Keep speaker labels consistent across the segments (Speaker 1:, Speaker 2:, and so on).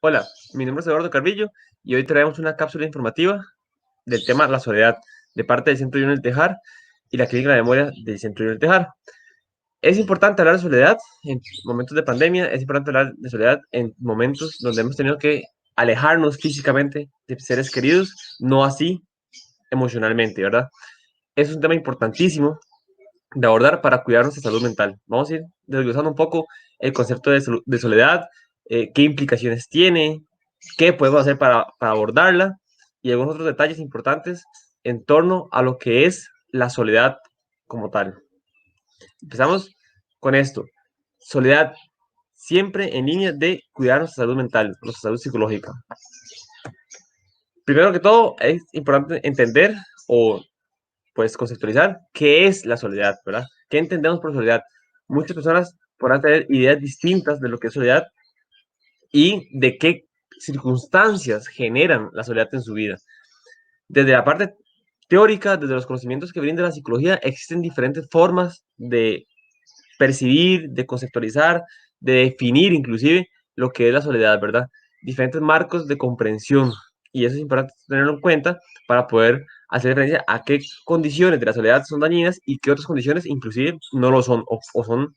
Speaker 1: Hola, mi nombre es Eduardo Carvillo y hoy traemos una cápsula informativa del tema la soledad de parte del Centro Junior El Tejar y la Clínica de Memoria del Centro Junior El Tejar. Es importante hablar de soledad en momentos de pandemia, es importante hablar de soledad en momentos donde hemos tenido que alejarnos físicamente de seres queridos, no así emocionalmente, ¿verdad? Es un tema importantísimo de abordar para cuidar nuestra salud mental. Vamos a ir desglosando un poco el concepto de soledad, qué implicaciones tiene, qué podemos hacer para abordarla y algunos otros detalles importantes en torno a lo que es la soledad como tal. Empezamos con esto. Soledad, siempre en línea de cuidar nuestra salud mental, nuestra salud psicológica. Primero que todo, es importante entender o pues conceptualizar qué es la soledad, ¿verdad? ¿Qué entendemos por soledad? Muchas personas podrán tener ideas distintas de lo que es soledad y de qué circunstancias generan la soledad en su vida. Desde la parte teórica, desde los conocimientos que brinda la psicología, existen diferentes formas de percibir, de conceptualizar, de definir inclusive lo que es la soledad, ¿verdad? Diferentes marcos de comprensión. Y eso es importante tenerlo en cuenta para poder hacer referencia a qué condiciones de la soledad son dañinas y qué otras condiciones inclusive no lo son o son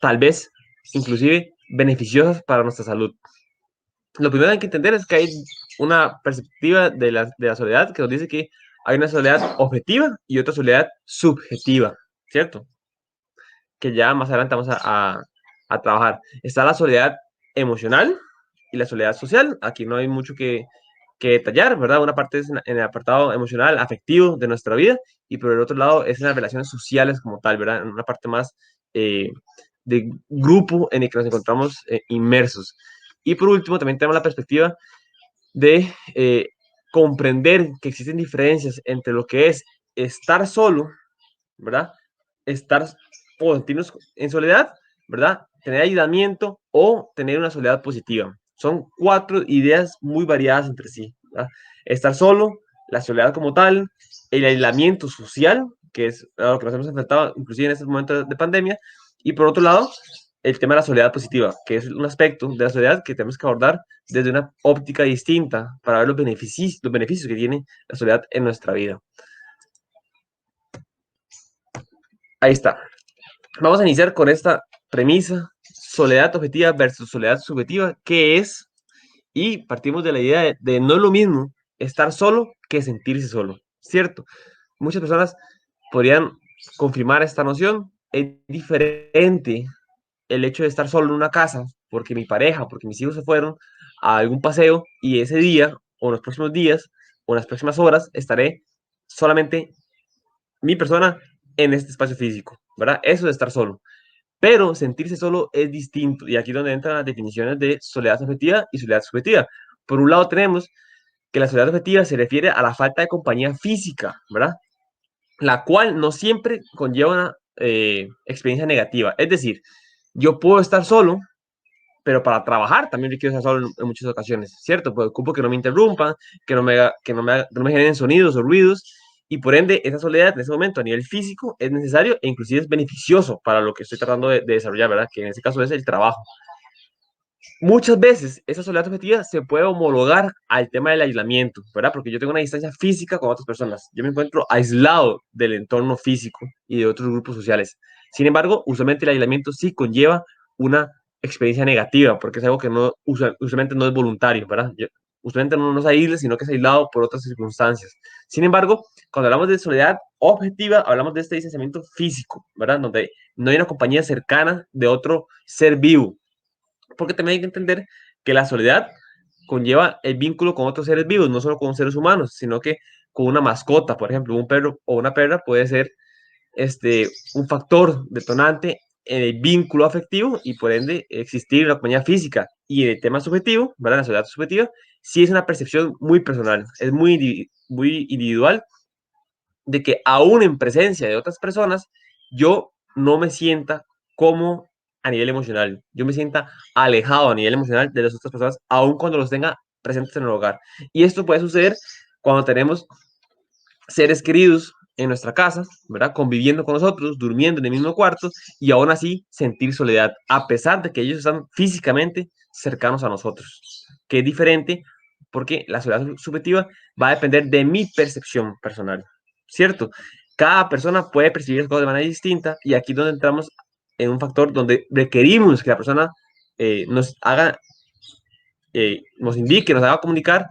Speaker 1: tal vez inclusive beneficiosas para nuestra salud. Lo primero que hay que entender es que hay una perspectiva de la soledad que nos dice que hay una soledad objetiva y otra soledad subjetiva, ¿cierto? Que ya más adelante vamos a trabajar. Está la soledad emocional y la soledad social. Aquí no hay mucho que detallar, ¿verdad? Una parte es en el apartado emocional, afectivo de nuestra vida, y por el otro lado es en las relaciones sociales como tal, ¿verdad? En una parte más eh, de grupo en el que nos encontramos inmersos. Y por último, también tenemos la perspectiva de comprender que existen diferencias entre lo que es estar solo, ¿verdad? Estar o sentirnos en soledad, ¿verdad? Tener aislamiento o tener una soledad positiva. Son cuatro ideas muy variadas entre sí, ¿verdad? Estar solo, la soledad como tal, el aislamiento social, que es a lo que nos hemos enfrentado inclusive en estos momentos de pandemia, y por otro lado, el tema de la soledad positiva, que es un aspecto de la soledad que tenemos que abordar desde una óptica distinta para ver los beneficios que tiene la soledad en nuestra vida. Ahí está. Vamos a iniciar con esta premisa, soledad objetiva versus soledad subjetiva, ¿qué es? Y partimos de la idea de no es lo mismo estar solo que sentirse solo, ¿cierto? Muchas personas podrían confirmar esta noción. Es diferente el hecho de estar solo en una casa porque mi pareja, porque mis hijos se fueron a algún paseo y ese día o en los próximos días o en las próximas horas estaré solamente mi persona en este espacio físico, ¿verdad? Eso de estar solo. Pero sentirse solo es distinto y aquí es donde entran las definiciones de soledad afectiva y soledad subjetiva. Por un lado tenemos que la soledad afectiva se refiere a la falta de compañía física, ¿verdad? La cual no siempre conlleva una experiencia negativa. Es decir, yo puedo estar solo, pero para trabajar también yo quiero estar solo en muchas ocasiones, ¿cierto? Pues ocupo que no me interrumpan, que no me generen sonidos o ruidos, y por ende esa soledad en ese momento a nivel físico es necesario e inclusive es beneficioso para lo que estoy tratando de desarrollar, ¿verdad? Que en este caso es el trabajo. Muchas veces esa soledad afectiva se puede homologar al tema del aislamiento, ¿verdad? Porque yo tengo una distancia física con otras personas. Yo me encuentro aislado del entorno físico y de otros grupos sociales. Sin embargo, usualmente el aislamiento sí conlleva una experiencia negativa, porque es algo que no, usualmente no es voluntario, ¿verdad? Usualmente no se aísla, sino que es aislado por otras circunstancias. Sin embargo, cuando hablamos de soledad objetiva, hablamos de este distanciamiento físico, ¿verdad? Donde no hay una compañía cercana de otro ser vivo, porque también hay que entender que la soledad conlleva el vínculo con otros seres vivos, no solo con seres humanos, sino que con una mascota, por ejemplo, un perro o una perra puede ser un factor detonante en el vínculo afectivo y por ende existir una compañía física. Y en el tema subjetivo, ¿verdad? La soledad subjetiva, sí es una percepción muy personal, es muy individual, de que aún en presencia de otras personas, yo no me sienta como a nivel emocional, yo me sienta alejado a nivel emocional de las otras personas, aun cuando los tenga presentes en el hogar. Y esto puede suceder cuando tenemos seres queridos en nuestra casa, ¿verdad? Conviviendo con nosotros, durmiendo en el mismo cuarto y aún así sentir soledad, a pesar de que ellos están físicamente cercanos a nosotros. que es diferente porque la soledad subjetiva va a depender de mi percepción personal, ¿cierto? Cada persona puede percibir las cosas de manera distinta y aquí es donde entramos en un factor donde requerimos que la persona nos haga, nos indique, nos haga comunicar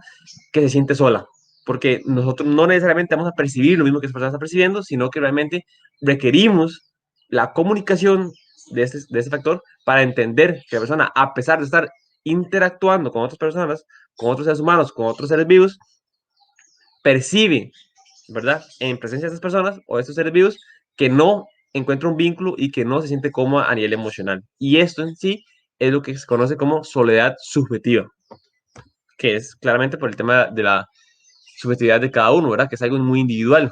Speaker 1: que se siente sola, porque nosotros no necesariamente vamos a percibir lo mismo que esa persona está percibiendo, sino que realmente requerimos la comunicación de este factor para entender que la persona, a pesar de estar interactuando con otras personas, con otros seres humanos, con otros seres vivos, percibe, ¿verdad? En presencia de estas personas o de estos seres vivos que no encuentra un vínculo y que no se siente cómoda a nivel emocional. Y esto en sí es lo que se conoce como soledad subjetiva, que es claramente por el tema de la subjetividad de cada uno, ¿verdad? Que es algo muy individual.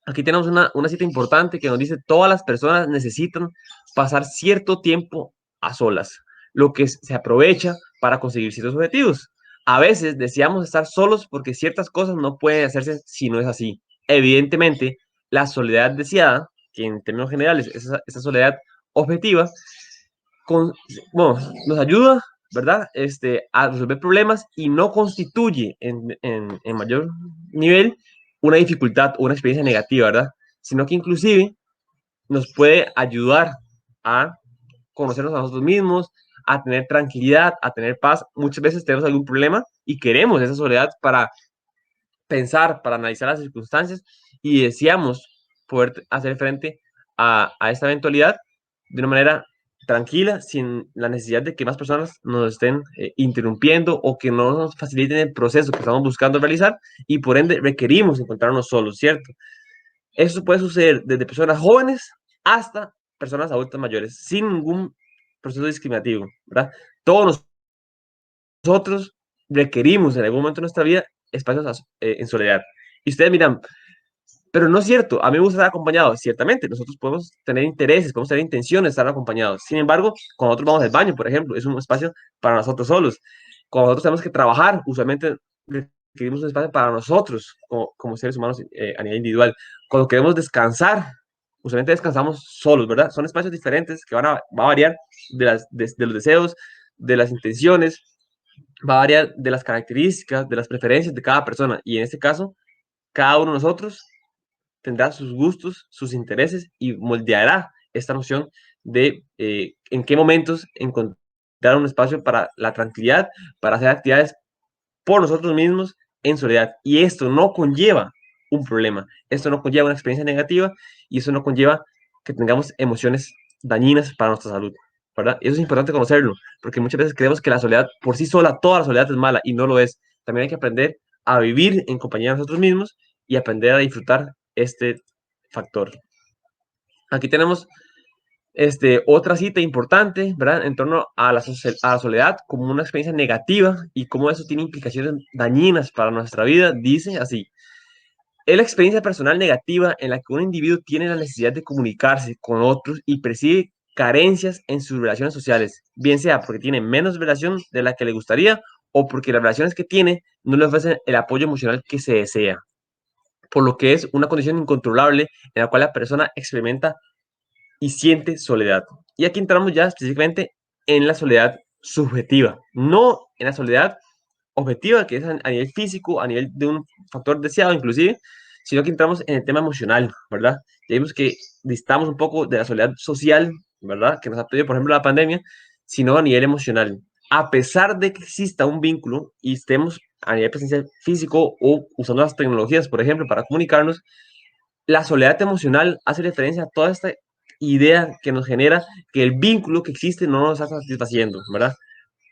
Speaker 1: Aquí tenemos una cita importante que nos dice, todas las personas necesitan pasar cierto tiempo a solas, lo que se aprovecha para conseguir ciertos objetivos. A veces deseamos estar solos porque ciertas cosas no pueden hacerse si no es así. Evidentemente, la soledad deseada, que en términos generales es esa soledad objetiva, con, bueno, nos ayuda, ¿verdad? A resolver problemas y no constituye en mayor nivel una dificultad o una experiencia negativa, ¿verdad? Sino que inclusive nos puede ayudar a conocernos a nosotros mismos, a tener tranquilidad, a tener paz. Muchas veces tenemos algún problema y queremos esa soledad para pensar, para analizar las circunstancias y deseamos poder hacer frente a esta eventualidad de una manera tranquila, sin la necesidad de que más personas nos estén interrumpiendo o que no nos faciliten el proceso que estamos buscando realizar y por ende requerimos encontrarnos solos, ¿cierto? Eso puede suceder desde personas jóvenes hasta personas adultas mayores, sin ningún proceso discriminativo, ¿verdad? Todos nosotros requerimos en algún momento de nuestra vida espacios en soledad. Y ustedes miran, pero no es cierto, a mí me gusta estar acompañado. Ciertamente, nosotros podemos tener intereses, podemos tener intenciones de estar acompañados. Sin embargo, cuando nosotros vamos al baño, por ejemplo, es un espacio para nosotros solos. Cuando nosotros tenemos que trabajar, usualmente requerimos un espacio para nosotros como seres humanos a nivel individual. Cuando queremos descansar, usualmente descansamos solos, ¿verdad? Son espacios diferentes que va a variar de los deseos, de las intenciones, va a variar de las características, de las preferencias de cada persona. Y en este caso, cada uno de nosotros tendrá sus gustos, sus intereses y moldeará esta noción de en qué momentos encontrar un espacio para la tranquilidad, para hacer actividades por nosotros mismos en soledad. Y esto no conlleva un problema, esto no conlleva una experiencia negativa y eso no conlleva que tengamos emociones dañinas para nuestra salud, ¿verdad? Y eso es importante conocerlo, porque muchas veces creemos que la soledad por sí sola, toda la soledad es mala y no lo es. También hay que aprender a vivir en compañía de nosotros mismos y aprender a disfrutar este factor. Aquí tenemos otra cita importante, ¿verdad? En torno a la soledad como una experiencia negativa y cómo eso tiene implicaciones dañinas para nuestra vida. Dice así, es la experiencia personal negativa en la que un individuo tiene la necesidad de comunicarse con otros y percibe carencias en sus relaciones sociales, bien sea porque tiene menos relación de la que le gustaría o porque las relaciones que tiene no le ofrecen el apoyo emocional que se desea, por lo que es una condición incontrolable en la cual la persona experimenta y siente soledad. Y aquí entramos ya específicamente en la soledad subjetiva, no en la soledad objetiva, que es a nivel físico, a nivel de un factor deseado inclusive, sino que entramos en el tema emocional, ¿verdad? Ya vimos que distamos un poco de la soledad social, ¿verdad? Que nos ha pedido, por ejemplo, la pandemia, sino a nivel emocional. A pesar de que exista un vínculo y estemos a nivel presencial físico o usando las tecnologías, por ejemplo, para comunicarnos, la soledad emocional hace referencia a toda esta idea que nos genera que el vínculo que existe no nos está satisfaciendo, ¿verdad?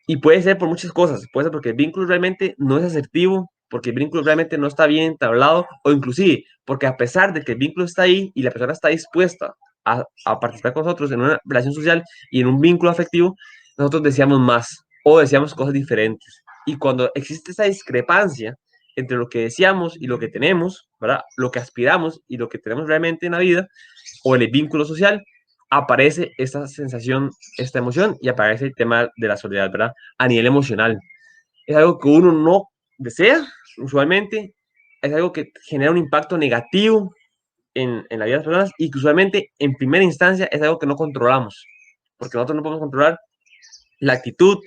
Speaker 1: Y puede ser por muchas cosas, puede ser porque el vínculo realmente no es asertivo, porque el vínculo realmente no está bien entablado, o inclusive porque a pesar de que el vínculo está ahí y la persona está dispuesta a participar con nosotros en una relación social y en un vínculo afectivo, nosotros deseamos más o deseamos cosas diferentes. Y cuando existe esa discrepancia entre lo que deseamos y lo que tenemos, ¿verdad? Lo que aspiramos y lo que tenemos realmente en la vida, o en el vínculo social, aparece esta sensación, esta emoción y aparece el tema de la soledad, ¿verdad? A nivel emocional. Es algo que uno no desea, usualmente, es algo que genera un impacto negativo en la vida de las personas y que usualmente en primera instancia es algo que no controlamos, porque nosotros no podemos controlar la actitud,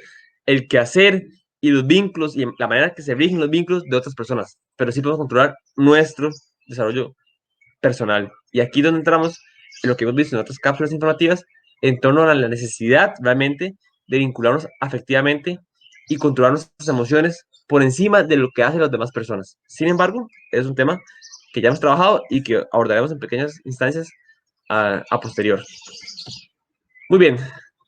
Speaker 1: el quehacer y los vínculos y la manera en que se rigen los vínculos de otras personas, pero sí podemos controlar nuestro desarrollo personal. Y aquí es donde entramos en lo que hemos visto en otras cápsulas informativas en torno a la necesidad realmente de vincularnos afectivamente y controlar nuestras emociones por encima de lo que hacen las demás personas. Sin embargo, es un tema que ya hemos trabajado y que abordaremos en pequeñas instancias a posterior. Muy bien,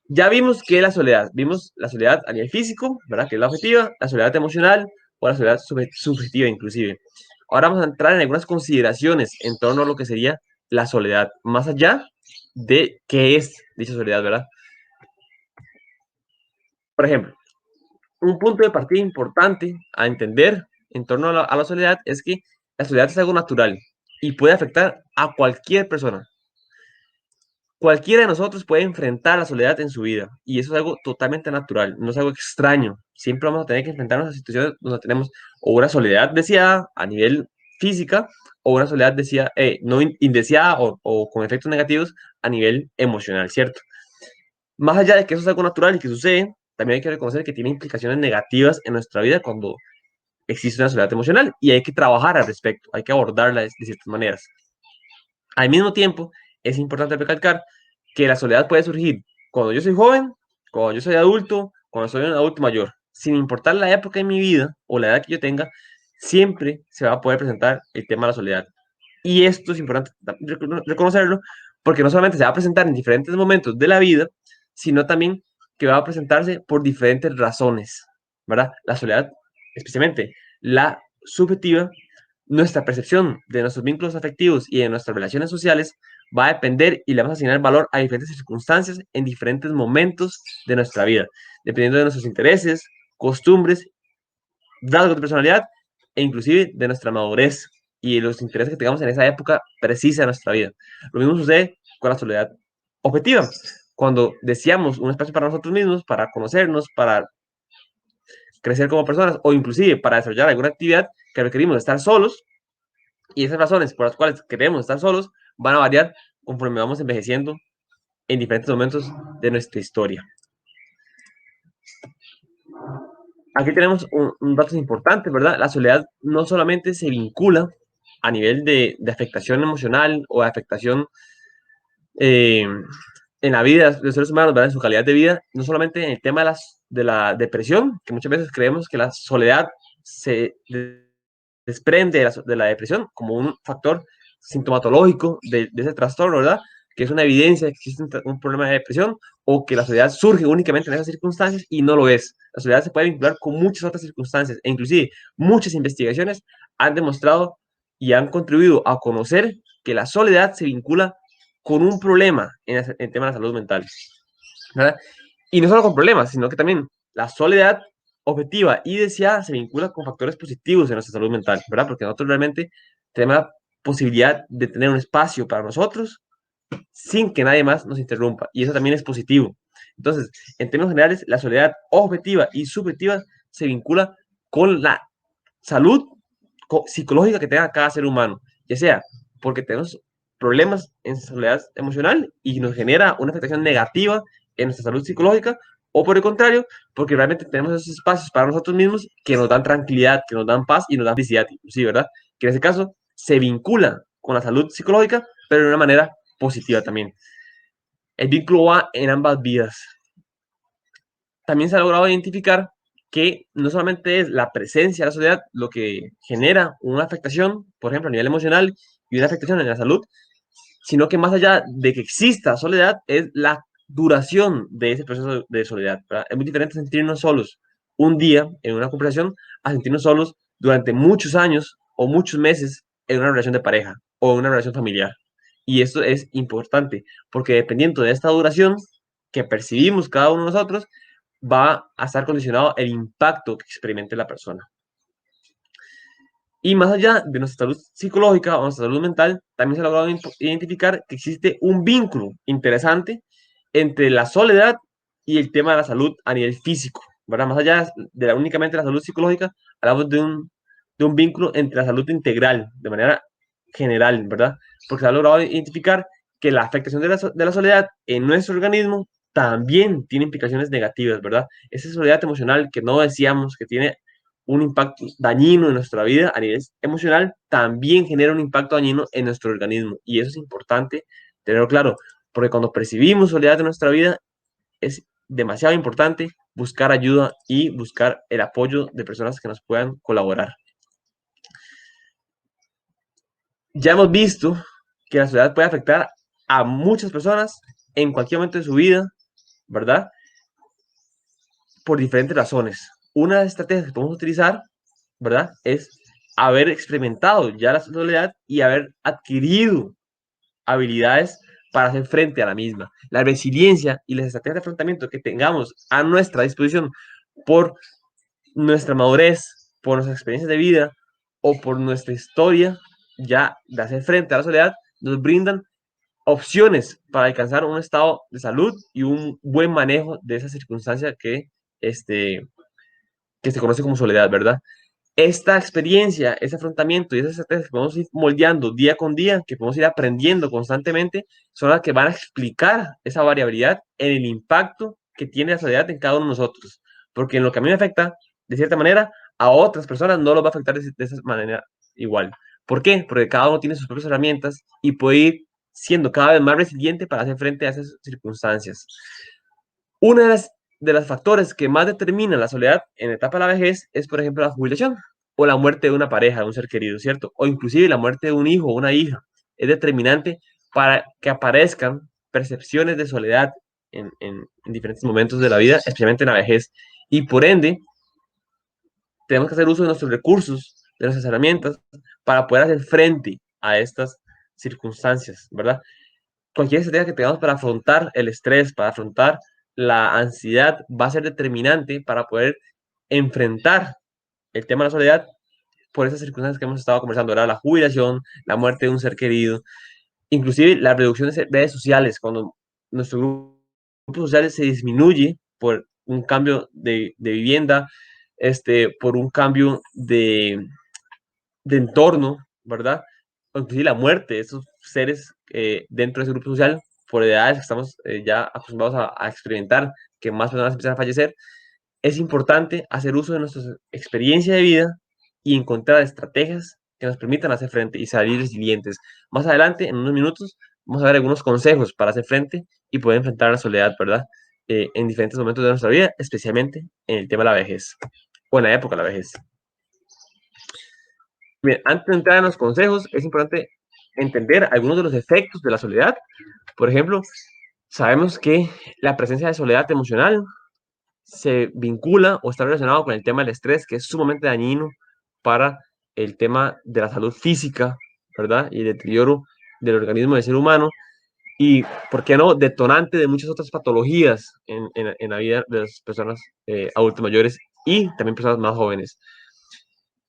Speaker 1: ya vimos que la soledad, vimos la soledad a nivel físico, ¿verdad? Que es la objetiva, la soledad emocional o la soledad subjetiva inclusive. Ahora vamos a entrar en algunas consideraciones en torno a lo que sería la soledad, más allá de qué es dicha soledad, ¿verdad? Por ejemplo, un punto de partida importante a entender en torno a la soledad es que la soledad es algo natural y puede afectar a cualquier persona. Cualquiera de nosotros puede enfrentar la soledad en su vida y eso es algo totalmente natural, no es algo extraño. Siempre vamos a tener que enfrentarnos a situaciones donde tenemos o una soledad deseada a nivel física o una soledad deseada, no indeseada o con efectos negativos a nivel emocional, ¿cierto? Más allá de que eso es algo natural y que sucede, también hay que reconocer que tiene implicaciones negativas en nuestra vida cuando existe una soledad emocional y hay que trabajar al respecto, hay que abordarla de ciertas maneras. Al mismo tiempo, es importante recalcar que la soledad puede surgir cuando yo soy joven, cuando yo soy adulto, cuando soy un adulto mayor. Sin importar la época de mi vida o la edad que yo tenga, siempre se va a poder presentar el tema de la soledad. Y esto es importante reconocerlo porque no solamente se va a presentar en diferentes momentos de la vida, sino también que va a presentarse por diferentes razones, ¿verdad? La soledad, especialmente la subjetiva, nuestra percepción de nuestros vínculos afectivos y de nuestras relaciones sociales va a depender y le vamos a asignar valor a diferentes circunstancias en diferentes momentos de nuestra vida, dependiendo de nuestros intereses, costumbres, rasgos de personalidad e inclusive de nuestra madurez y los intereses que tengamos en esa época precisa de nuestra vida. Lo mismo sucede con la soledad objetiva. Cuando deseamos un espacio para nosotros mismos, para conocernos, para crecer como personas o inclusive para desarrollar alguna actividad que requerimos estar solos, y esas razones por las cuales queremos estar solos van a variar conforme vamos envejeciendo en diferentes momentos de nuestra historia. Aquí tenemos un dato importante, ¿verdad? La soledad no solamente se vincula a nivel de afectación emocional o de afectación en la vida de los seres humanos, ¿verdad? En su calidad de vida, no solamente en el tema de la depresión, que muchas veces creemos que la soledad se desprende de la depresión como un factor sintomatológico de ese trastorno, ¿verdad? Que es una evidencia de que existe un problema de depresión o que la soledad surge únicamente en esas circunstancias y no lo es. La soledad se puede vincular con muchas otras circunstancias e inclusive muchas investigaciones han demostrado y han contribuido a conocer que la soledad se vincula con un problema en tema de la salud mental, ¿verdad? Y no solo con problemas, sino que también la soledad objetiva y deseada se vincula con factores positivos en nuestra salud mental, ¿verdad? Porque nosotros realmente tenemos la posibilidad de tener un espacio para nosotros sin que nadie más nos interrumpa. Y eso también es positivo. Entonces, en términos generales, la soledad objetiva y subjetiva se vincula con la salud psicológica que tenga cada ser humano, ya sea porque tenemos problemas en soledad emocional y nos genera una afectación negativa en nuestra salud psicológica, o por el contrario, porque realmente tenemos esos espacios para nosotros mismos que nos dan tranquilidad, que nos dan paz y nos dan felicidad, inclusive, ¿verdad? Que en ese caso se vincula con la salud psicológica, pero de una manera positiva también. El vínculo va en ambas vidas. También se ha logrado identificar que no solamente es la presencia de la soledad lo que genera una afectación, por ejemplo, a nivel emocional y una afectación en la salud, sino que más allá de que exista soledad, es la duración de ese proceso de soledad, ¿verdad? Es muy diferente sentirnos solos un día en una conversación a sentirnos solos durante muchos años o muchos meses en una relación de pareja o en una relación familiar. Y esto es importante, porque dependiendo de esta duración que percibimos cada uno de nosotros, va a estar condicionado el impacto que experimente la persona. Y más allá de nuestra salud psicológica o nuestra salud mental, también se ha logrado identificar que existe un vínculo interesante entre la soledad y el tema de la salud a nivel físico, ¿verdad? Más allá de únicamente la salud psicológica, hablamos de un vínculo entre la salud integral, de manera general, ¿verdad? Porque se ha logrado identificar que la afectación de la soledad en nuestro organismo también tiene implicaciones negativas, ¿verdad? Esa soledad emocional que no decíamos que tiene un impacto dañino en nuestra vida a nivel emocional, también genera un impacto dañino en nuestro organismo. Y eso es importante tenerlo claro, porque cuando percibimos soledad en nuestra vida, es demasiado importante buscar ayuda y buscar el apoyo de personas que nos puedan colaborar. Ya hemos visto que la soledad puede afectar a muchas personas en cualquier momento de su vida, ¿verdad? Por diferentes razones. Una de las estrategias que podemos utilizar, ¿verdad? Es haber experimentado ya la soledad y haber adquirido habilidades para hacer frente a la misma. La resiliencia y las estrategias de afrontamiento que tengamos a nuestra disposición por nuestra madurez, por nuestras experiencias de vida o por nuestra historia ya de hacer frente a la soledad, nos brindan opciones para alcanzar un estado de salud y un buen manejo de esa circunstancia que se conoce como soledad, ¿verdad? Esta experiencia, ese afrontamiento y esas estrategias que podemos ir moldeando día con día, que podemos ir aprendiendo constantemente, son las que van a explicar esa variabilidad en el impacto que tiene la soledad en cada uno de nosotros. Porque en lo que a mí me afecta, de cierta manera, a otras personas no los va a afectar de esa manera igual. ¿Por qué? Porque cada uno tiene sus propias herramientas y puede ir siendo cada vez más resiliente para hacer frente a esas circunstancias. Una de los factores que más determina la soledad en la etapa de la vejez es, por ejemplo, la jubilación o la muerte de una pareja, de un ser querido, ¿cierto? O inclusive la muerte de un hijo o una hija. Es determinante para que aparezcan percepciones de soledad en diferentes momentos de la vida, especialmente en la vejez. Y por ende, tenemos que hacer uso de nuestros recursos, de nuestras herramientas, para poder hacer frente a estas circunstancias, ¿verdad? Cualquier estrategia que tengamos para afrontar el estrés, para afrontar la ansiedad, va a ser determinante para poder enfrentar el tema de la soledad por esas circunstancias que hemos estado conversando, ¿verdad? La jubilación, la muerte de un ser querido, inclusive la reducción de redes sociales, cuando nuestro grupo social se disminuye por un cambio de vivienda, por un cambio de entorno, ¿verdad? O inclusive la muerte de esos seres dentro de ese grupo social, por edades que estamos ya acostumbrados a experimentar, que más personas empiezan a fallecer, es importante hacer uso de nuestra experiencia de vida y encontrar estrategias que nos permitan hacer frente y salir resilientes. Más adelante, en unos minutos, vamos a ver algunos consejos para hacer frente y poder enfrentar la soledad, ¿verdad? En diferentes momentos de nuestra vida, especialmente en el tema de la vejez, o en la época de la vejez. Bien, antes de entrar en los consejos, es importante entender algunos de los efectos de la soledad. Por ejemplo, sabemos que la presencia de soledad emocional se vincula o está relacionado con el tema del estrés, que es sumamente dañino para el tema de la salud física, ¿verdad? Y el deterioro del organismo del ser humano. Y, ¿por qué no?, detonante de muchas otras patologías en la vida de las personas adultas mayores y también personas más jóvenes.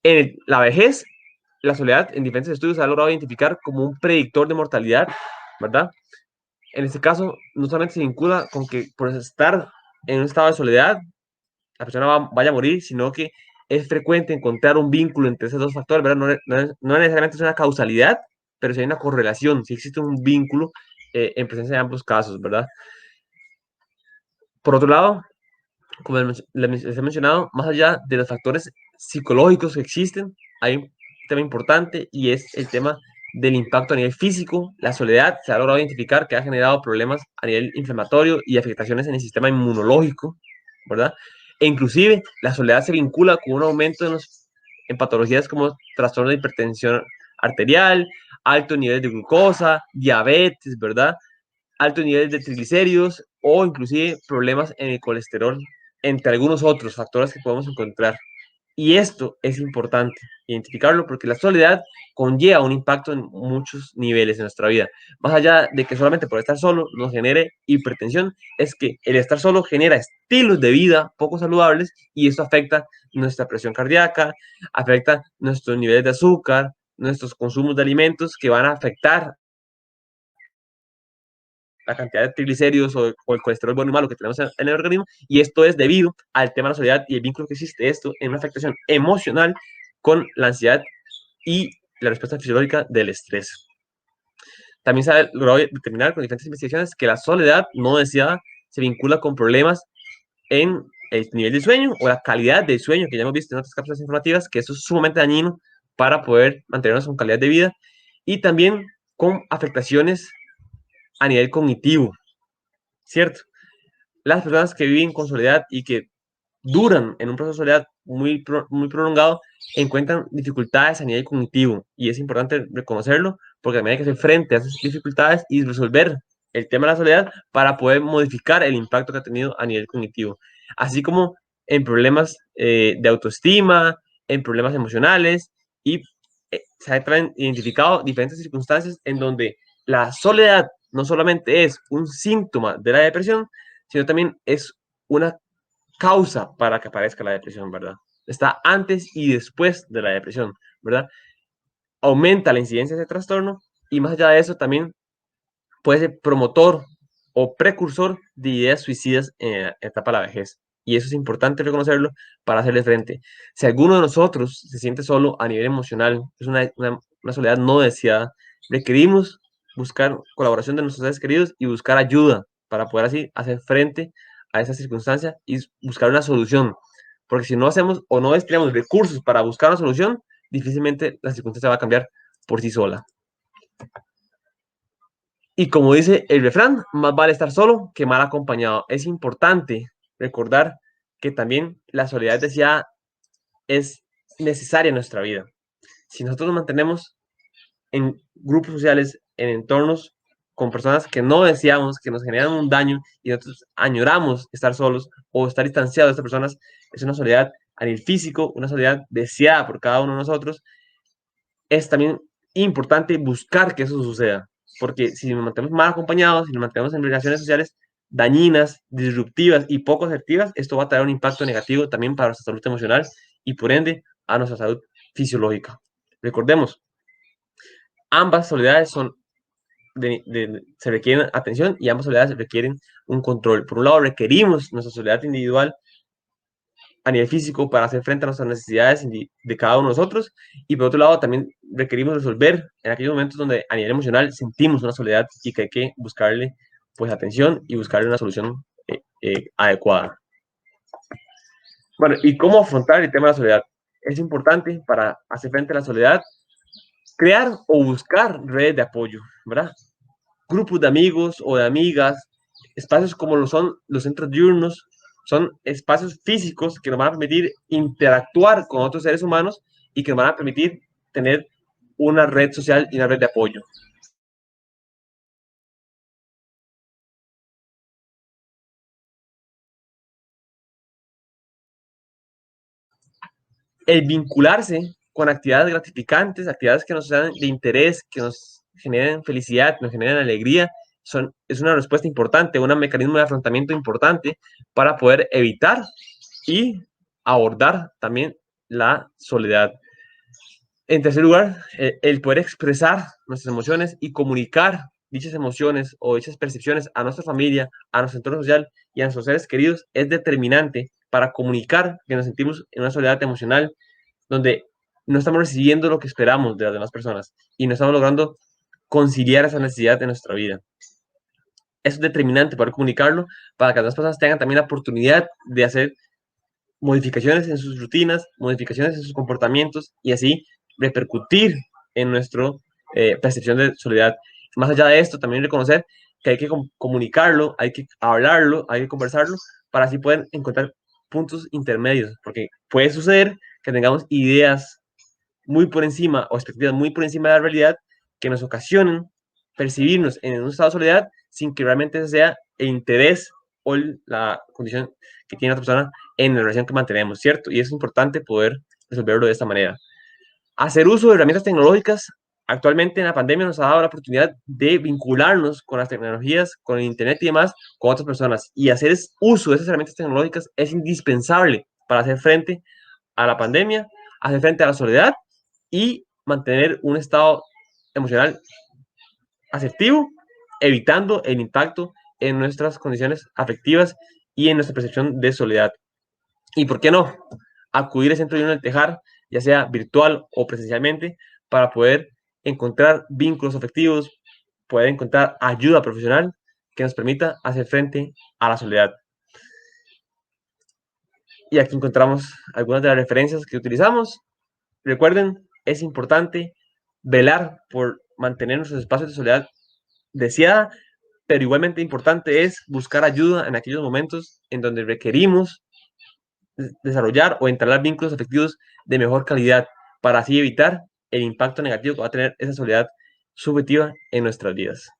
Speaker 1: En la vejez, la soledad en diferentes estudios se ha logrado identificar como un predictor de mortalidad, ¿verdad? En este caso, no solamente se vincula con que por estar en un estado de soledad, la persona vaya a morir, sino que es frecuente encontrar un vínculo entre esos dos factores, ¿verdad? No necesariamente es una causalidad, pero sí hay una correlación, sí existe un vínculo en presencia de ambos casos, ¿verdad? Por otro lado, como les he mencionado, más allá de los factores psicológicos que existen, hay un tema importante y es el tema del impacto a nivel físico. La soledad se ha logrado identificar que ha generado problemas a nivel inflamatorio y afectaciones en el sistema inmunológico, ¿verdad? E inclusive la soledad se vincula con un aumento en patologías como trastorno de hipertensión arterial, alto nivel de glucosa, diabetes, ¿verdad? Alto nivel de triglicéridos o inclusive problemas en el colesterol, entre algunos otros factores que podemos encontrar. Y esto es importante identificarlo porque la soledad conlleva un impacto en muchos niveles de nuestra vida. Más allá de que solamente por estar solo nos genere hipertensión, es que el estar solo genera estilos de vida poco saludables y esto afecta nuestra presión cardíaca, afecta nuestros niveles de azúcar, nuestros consumos de alimentos que van a afectar la cantidad de triglicéridos o el colesterol bueno y malo que tenemos en el organismo, y esto es debido al tema de la soledad y el vínculo que existe esto en una afectación emocional con la ansiedad y la respuesta fisiológica del estrés. También se ha logrado determinar con diferentes investigaciones que la soledad no deseada se vincula con problemas en el nivel de sueño o la calidad del sueño, que ya hemos visto en otras cápsulas informativas, que eso es sumamente dañino para poder mantenernos con calidad de vida, y también con afectaciones a nivel cognitivo, ¿cierto? Las personas que viven con soledad y que duran en un proceso de soledad muy prolongado encuentran dificultades a nivel cognitivo, y es importante reconocerlo porque también hay que hacer frente a esas dificultades y resolver el tema de la soledad para poder modificar el impacto que ha tenido a nivel cognitivo, así como en problemas de autoestima, en problemas emocionales, y se han identificado diferentes circunstancias en donde la soledad no solamente es un síntoma de la depresión, sino también es una causa para que aparezca la depresión, ¿verdad? Está antes y después de la depresión, ¿verdad? Aumenta la incidencia de ese trastorno, y más allá de eso también puede ser promotor o precursor de ideas suicidas en la etapa de la vejez. Y eso es importante reconocerlo para hacerle frente. Si alguno de nosotros se siente solo a nivel emocional, es una soledad no deseada, requerimos buscar colaboración de nuestros seres queridos y buscar ayuda para poder así hacer frente a esa circunstancia y buscar una solución. Porque si no hacemos o no destinamos recursos para buscar una solución, difícilmente la circunstancia va a cambiar por sí sola. Y como dice el refrán, más vale estar solo que mal acompañado. Es importante recordar que también la soledad deseada es necesaria en nuestra vida. Si nosotros nos mantenemos en grupos sociales, en entornos con personas que no deseamos, que nos generan un daño, y nosotros añoramos estar solos o estar distanciados de estas personas, es una soledad a nivel físico, una soledad deseada por cada uno de nosotros. Es también importante buscar que eso suceda, porque si nos mantenemos mal acompañados, si nos mantenemos en relaciones sociales dañinas, disruptivas y poco asertivas, esto va a traer un impacto negativo también para nuestra salud emocional y por ende a nuestra salud fisiológica. Recordemos, ambas soledades se requieren atención, y ambas soledades requieren un control. Por un lado, requerimos nuestra soledad individual a nivel físico para hacer frente a nuestras necesidades de cada uno de nosotros, y por otro lado también requerimos resolver en aquellos momentos donde a nivel emocional sentimos una soledad y que hay que buscarle pues atención y buscarle una solución adecuada. Bueno, ¿y cómo afrontar el tema de la soledad? Es importante para hacer frente a la soledad crear o buscar redes de apoyo, ¿verdad? Grupos de amigos o de amigas, espacios como lo son los centros diurnos, son espacios físicos que nos van a permitir interactuar con otros seres humanos y que nos van a permitir tener una red social y una red de apoyo. El vincularse con actividades gratificantes, actividades que nos sean de interés, que nos generen felicidad, que nos generen alegría, es una respuesta importante, un mecanismo de afrontamiento importante para poder evitar y abordar también la soledad. En tercer lugar, el poder expresar nuestras emociones y comunicar dichas emociones o dichas percepciones a nuestra familia, a nuestro entorno social y a nuestros seres queridos es determinante para comunicar que nos sentimos en una soledad emocional donde no estamos recibiendo lo que esperamos de las demás personas y no estamos logrando conciliar esa necesidad de nuestra vida. Es determinante poder comunicarlo para que las personas tengan también la oportunidad de hacer modificaciones en sus rutinas, modificaciones en sus comportamientos y así repercutir en nuestra percepción de soledad. Más allá de esto, también reconocer que hay que comunicarlo, hay que hablarlo, hay que conversarlo para así poder encontrar puntos intermedios, porque puede suceder que tengamos ideas muy por encima o expectativas muy por encima de la realidad que nos ocasionen percibirnos en un estado de soledad sin que realmente ese sea el interés o la condición que tiene la otra persona en la relación que mantenemos, ¿cierto? Y es importante poder resolverlo de esta manera. Hacer uso de herramientas tecnológicas actualmente en la pandemia nos ha dado la oportunidad de vincularnos con las tecnologías, con el internet y demás, con otras personas. Y hacer uso de esas herramientas tecnológicas es indispensable para hacer frente a la pandemia, hacer frente a la soledad y mantener un estado emocional asertivo, evitando el impacto en nuestras condiciones afectivas y en nuestra percepción de soledad. ¿Y por qué no? Acudir al centro de del Tejar, ya sea virtual o presencialmente, para poder encontrar vínculos afectivos, poder encontrar ayuda profesional que nos permita hacer frente a la soledad. Y aquí encontramos algunas de las referencias que utilizamos. Recuerden, es importante velar por mantener nuestros espacios de soledad deseada, pero igualmente importante es buscar ayuda en aquellos momentos en donde requerimos desarrollar o entablar vínculos afectivos de mejor calidad para así evitar el impacto negativo que va a tener esa soledad subjetiva en nuestras vidas.